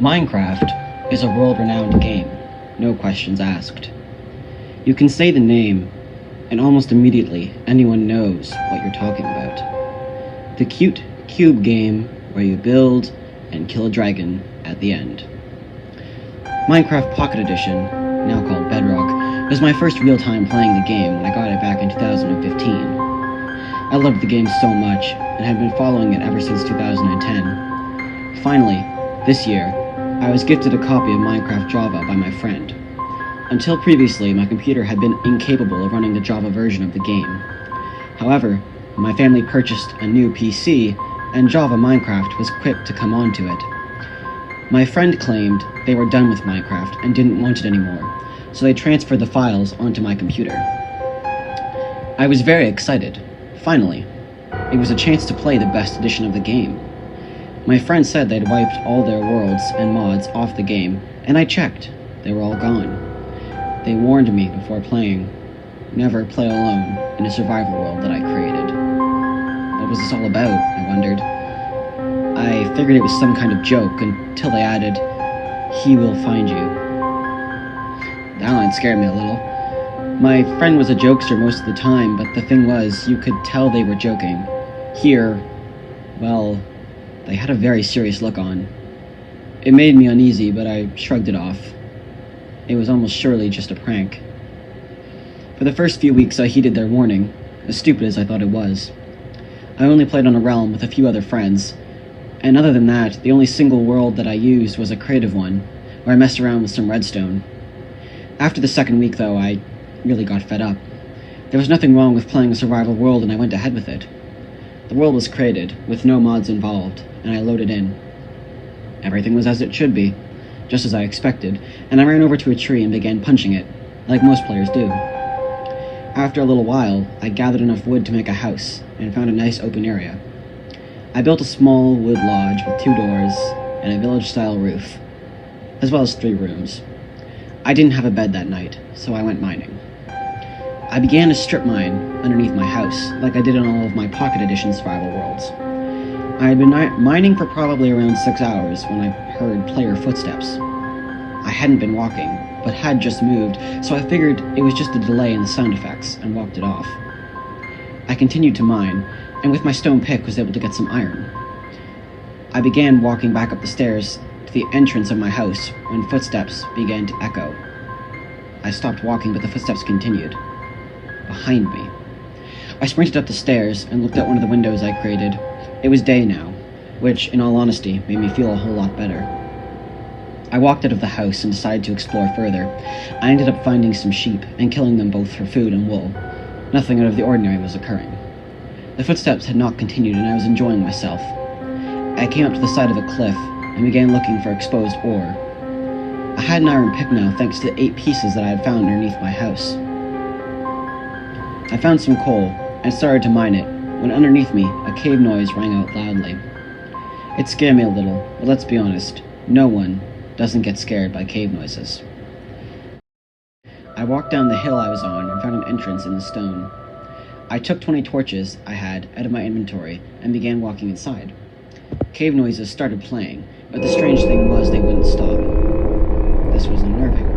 Minecraft is a world-renowned game, no questions asked. You can say the name, and almost immediately anyone knows what you're talking about. The cute cube game where you build and kill a dragon at the end. Minecraft Pocket Edition, now called Bedrock, was my first real time playing the game when I got it back in 2015. I loved the game so much, and had been following it ever since 2010. Finally, this year, I was gifted a copy of Minecraft Java by my friend. Until previously, my computer had been incapable of running the Java version of the game. However, my family purchased a new PC, and Java Minecraft was quick to come onto it. My friend claimed they were done with Minecraft and didn't want it anymore, so they transferred the files onto my computer. I was very excited. Finally, it was a chance to play the best edition of the game. My friend said they'd wiped all their worlds and mods off the game, and I checked. They were all gone. They warned me before playing, never play alone in a survival world that I created. What was this all about, I wondered. I figured it was some kind of joke until they added, "He will find you." That line scared me a little. My friend was a jokester most of the time, but the thing was, you could tell they were joking. Here, well, they had a very serious look on. It made me uneasy, but I shrugged it off. It was almost surely just a prank. For the first few weeks I heeded their warning, as stupid as I thought it was. I only played on a realm with a few other friends, and other than that, the only single world that I used was a creative one, where I messed around with some redstone. After the second week, though, I really got fed up. There was nothing wrong with playing a survival world, and I went ahead with it. The world was created, with no mods involved, and I loaded in. Everything was as it should be, just as I expected, and I ran over to a tree and began punching it, like most players do. After a little while, I gathered enough wood to make a house, and found a nice open area. I built a small wood lodge with 2 doors and a village-style roof, as well as 3 rooms. I didn't have a bed that night, so I went mining. I began to strip mine underneath my house, like I did in all of my Pocket Edition survival worlds. I had been mining for probably around 6 hours when I heard player footsteps. I hadn't been walking, but had just moved, so I figured it was just a delay in the sound effects and walked it off. I continued to mine, and with my stone pick was able to get some iron. I began walking back up the stairs to the entrance of my house when footsteps began to echo. I stopped walking, but the footsteps continued. Behind me. I sprinted up the stairs and looked out one of the windows I created. It was day now, which, in all honesty, made me feel a whole lot better. I walked out of the house and decided to explore further. I ended up finding some sheep and killing them both for food and wool. Nothing out of the ordinary was occurring. The footsteps had not continued, and I was enjoying myself. I came up to the side of a cliff and began looking for exposed ore. I had an iron pick now thanks to the 8 pieces that I had found underneath my house. I found some coal and started to mine it, when underneath me a cave noise rang out loudly. It scared me a little, but let's be honest, no one doesn't get scared by cave noises. I walked down the hill I was on and found an entrance in the stone. I took 20 torches I had out of my inventory and began walking inside. Cave noises started playing, but the strange thing was they wouldn't stop. This was unnerving.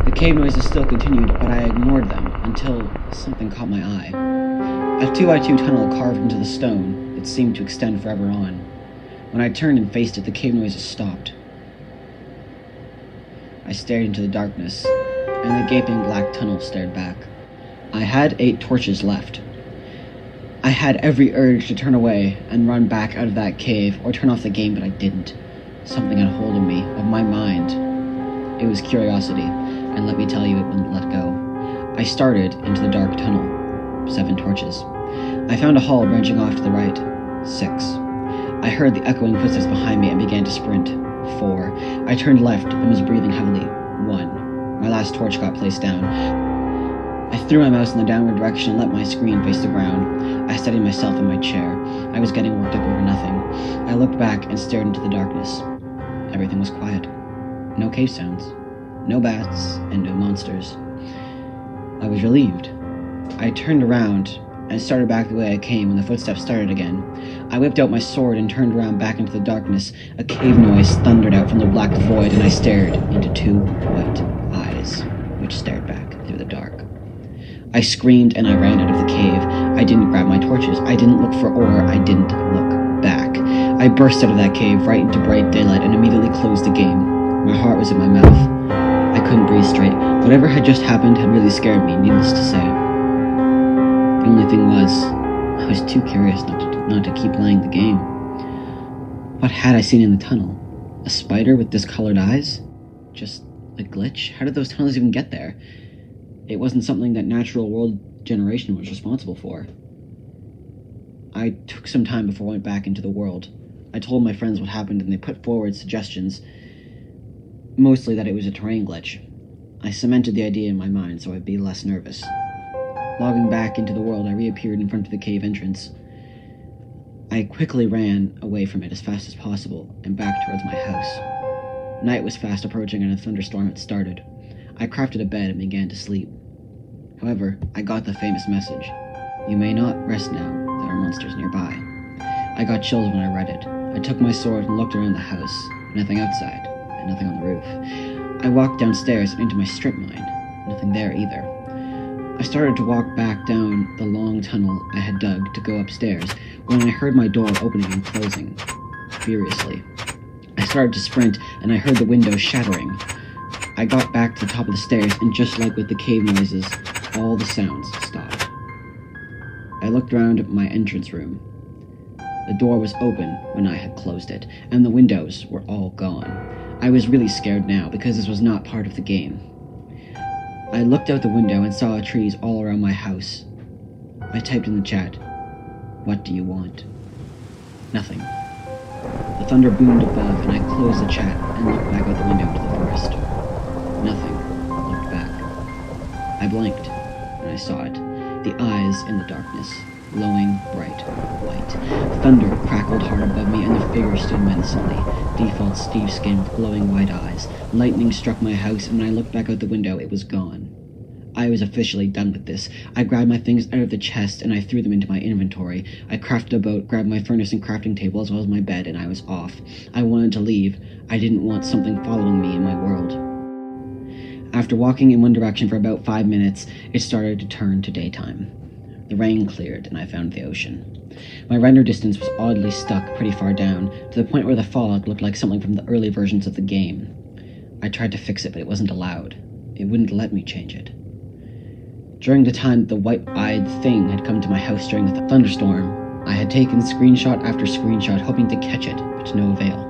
The cave noises still continued, but I ignored them until something caught my eye. A 2x2 tunnel carved into the stone that seemed to extend forever on. When I turned and faced it, the cave noises stopped. I stared into the darkness, and the gaping black tunnel stared back. I had 8 torches left. I had every urge to turn away and run back out of that cave or turn off the game, but I didn't. Something had hold of me, of my mind. It was curiosity, and let me tell you, it wouldn't let go. I started into the dark tunnel. 7 torches. I found a hall branching off to the right. 6. I heard the echoing footsteps behind me and began to sprint. 4. I turned left and was breathing heavily. 1. My last torch got placed down. I threw my mouse in the downward direction and let my screen face the ground. I steadied myself in my chair. I was getting worked up over nothing. I looked back and stared into the darkness. Everything was quiet. No cave sounds. No bats and no monsters. I was relieved. I turned around and started back the way I came when the footsteps started again. I whipped out my sword and turned around back into the darkness. A cave noise thundered out from the black void, and I stared into two white eyes, which stared back through the dark. I screamed and I ran out of the cave. I didn't grab my torches. I didn't look for ore. I didn't look back. I burst out of that cave right into bright daylight and immediately closed the game. My heart was in my mouth. I couldn't breathe straight. Whatever had just happened had really scared me, needless to say. The only thing was, I was too curious not to keep playing the game. What had I seen in the tunnel? A spider with discolored eyes? Just a glitch? How did those tunnels even get there? It wasn't something that natural world generation was responsible for. I took some time before I went back into the world. I told my friends what happened and they put forward suggestions, mostly that it was a terrain glitch. I cemented the idea in my mind so I'd be less nervous. Logging back into the world, I reappeared in front of the cave entrance. I quickly ran away from it as fast as possible and back towards my house. Night was fast approaching and a thunderstorm had started. I crafted a bed and began to sleep. However, I got the famous message. You may not rest now, there are monsters nearby. I got chills when I read it. I took my sword and looked around the house. Nothing outside, and nothing on the roof. I walked downstairs and into my strip mine. Nothing there either. I started to walk back down the long tunnel I had dug to go upstairs when I heard my door opening and closing furiously. I started to sprint and I heard the window shattering. I got back to the top of the stairs and just like with the cave noises, all the sounds stopped. I looked around at my entrance room. The door was open when I had closed it, and the windows were all gone. I was really scared now because this was not part of the game. I looked out the window and saw trees all around my house. I typed in the chat, "What do you want?" Nothing. The thunder boomed above and I closed the chat and looked back out the window into the forest. Nothing. Looked back. I blinked and I saw it. The eyes in the darkness, glowing bright white. Thunder crackled hard above me and the figure stood menacingly. Default Steve skin with glowing white eyes. Lightning struck my house and when I looked back out the window, it was gone. I was officially done with this. I grabbed my things out of the chest and I threw them into my inventory. I crafted a boat, grabbed my furnace and crafting table as well as my bed, and I was off. I wanted to leave. I didn't want something following me in my world. After walking in one direction for about 5 minutes, it started to turn to daytime. The rain cleared and I found the ocean. My render distance was oddly stuck pretty far down, to the point where the fog looked like something from the early versions of the game. I tried to fix it, but it wasn't allowed. It wouldn't let me change it. During the time that the white-eyed thing had come to my house during the thunderstorm, I had taken screenshot after screenshot hoping to catch it, but to no avail.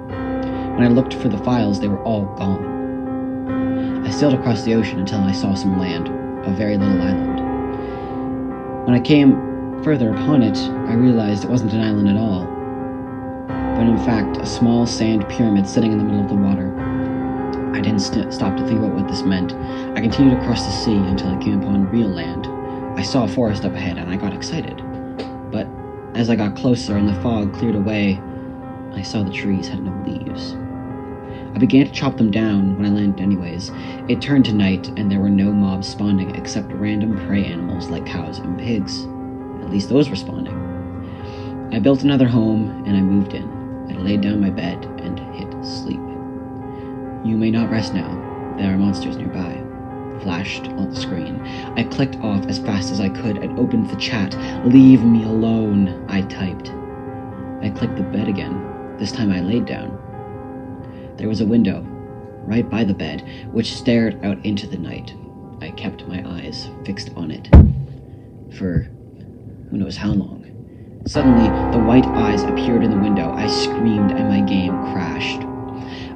When I looked for the files, they were all gone. I sailed across the ocean until I saw some land, a very little island. When I came further upon it, I realized it wasn't an island at all, but in fact a small sand pyramid sitting in the middle of the water. I didn't stop to think about what this meant. I continued across the sea until I came upon real land. I saw a forest up ahead and I got excited. But as I got closer and the fog cleared away, I saw the trees had no leaves. I began to chop them down when I landed anyways. It turned to night and there were no mobs spawning except random prey animals like cows and pigs. At least those were spawning. I built another home and I moved in. I laid down my bed and hit sleep. You may not rest now. There are monsters nearby. Flashed on the screen. I clicked off as fast as I could and opened the chat. Leave me alone, I typed. I clicked the bed again. This time I laid down. There was a window, right by the bed, which stared out into the night. I kept my eyes fixed on it. For who knows how long. Suddenly, the white eyes appeared in the window. I screamed and my game crashed.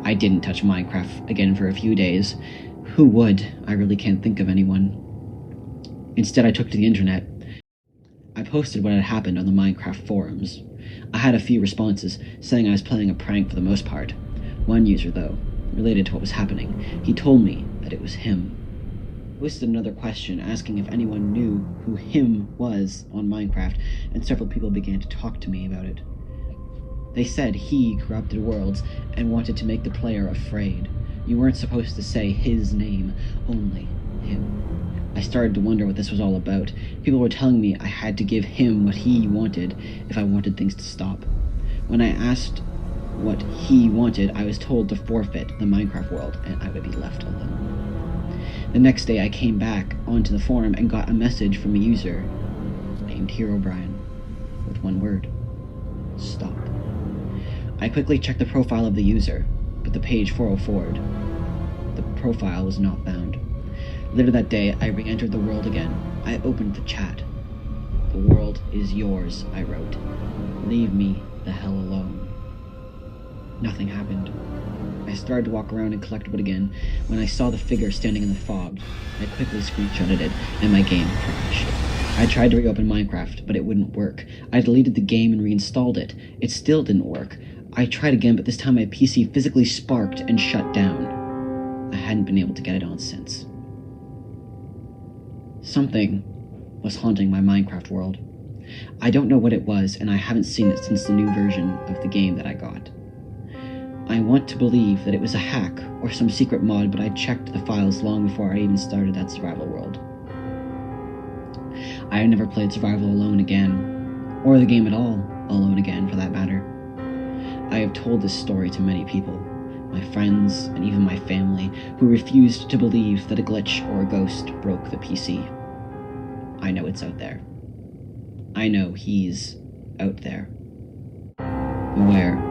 I didn't touch Minecraft again for a few days. Who would? I really can't think of anyone. Instead, I took to the internet. I posted what had happened on the Minecraft forums. I had a few responses, saying I was playing a prank for the most part. One user, though, related to what was happening. He told me that it was him. I posted another question asking if anyone knew who him was on Minecraft, and several people began to talk to me about it. They said he corrupted worlds and wanted to make the player afraid. You weren't supposed to say his name, only Him. I started to wonder what this was all about. People were telling me I had to give him what he wanted if I wanted things to stop. When I asked what he wanted, I was told to forfeit the Minecraft world and I would be left alone. The next day I came back onto the forum and got a message from a user named Herobrine with one word: stop. I quickly checked the profile of the user, but the page 404'd. The profile was not found. Later that day, I re-entered the world again. I opened the chat. "The world is yours," I wrote. "Leave me the hell alone." Nothing happened. I started to walk around and collect wood again when I saw the figure standing in the fog. I quickly screenshotted it, and my game crashed. I tried to reopen Minecraft, but it wouldn't work. I deleted the game and reinstalled it. It still didn't work. I tried again, but this time my PC physically sparked and shut down. I hadn't been able to get it on since. Something was haunting my Minecraft world. I don't know what it was, and I haven't seen it since the new version of the game that I got. I want to believe that it was a hack or some secret mod, but I checked the files long before I even started that survival world. I have never played survival alone again, or the game at all alone again for that matter. I have told this story to many people, my friends and even my family, who refused to believe that a glitch or a ghost broke the PC. I know it's out there. I know he's out there. Beware.